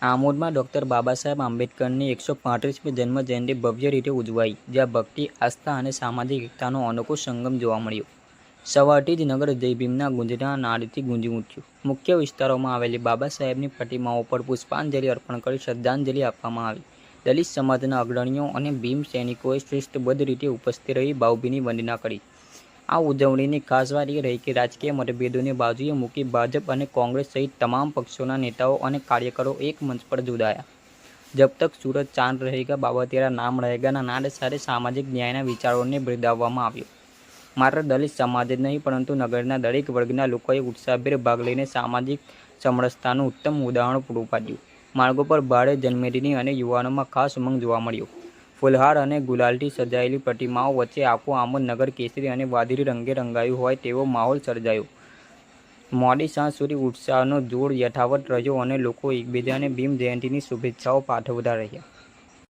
આમોદમાં doctor Baba Saheb આંબેડકરની 135મી જન્મજયંતિ ભવ્ય રીતે ઉજવાઈ, જ્યાં ભક્તિ, આસ્થા અને સામાજિક એકતાનો અનોખો સંગમ જોવા મળ્યો. સવારથી જ નગર જય ભીમના ગુંજના નાદથી ગુંજી ઉઠ્યું. મુખ્ય વિસ્તારોમાં આવેલી બાબા સાહેબની પ્રતિમાઓ પર પુષ્પાંજલિ અર્પણ કરી શ્રદ્ધાંજલિ આપવામાં આવી. દલિત સમાજના અગ્રણીઓ અને ભીમ સૈનિકોએ શિસ્તબદ્ધ રીતે ઉપસ્થિત રહી ભાવભીની વંદના કરી. આ ઉજવણીની ખાસ વાત એ રહી કે રાજકીય મતભેદોને બાજુએ મૂકી ભાજપ અને કોંગ્રેસ સહિત તમામ પક્ષોના નેતાઓ અને કાર્યકરો એક મંચ પર જોડાયા. જબ તક સૂરજ ચાંદ રહેગા બાબા તેરા નામ રહેગાના નાદ સાથે સામાજિક ન્યાયના વિચારોને બિરદાવવામાં આવ્યો. માત્ર દલિત સમાજ જ નહીં પરંતુ નગરના દરેક વર્ગના લોકોએ ઉત્સાહભેર ભાગ લઈને સામાજિક સમરસતાનું ઉત્તમ ઉદાહરણ પૂરું પાડ્યું. માર્ગો પર ભારે જનમેદની અને યુવાનોમાં ખાસ ઉમંગ જોવા મળ્યો. ફૂલહાર અને ગુલાલથી સજાયેલી પ્રતિમાઓ વચ્ચે આખું આમોદ નગર કેસરી અને વાદળી રંગે રંગાયું હોય તેવો માહોલ સર્જાયો. મોડી સાંજ સુધી ઉત્સાહનો જોર યથાવત રહ્યો અને લોકો એકબીજાને ભીમ જયંતિની શુભેચ્છાઓ પાઠવતા રહ્યા.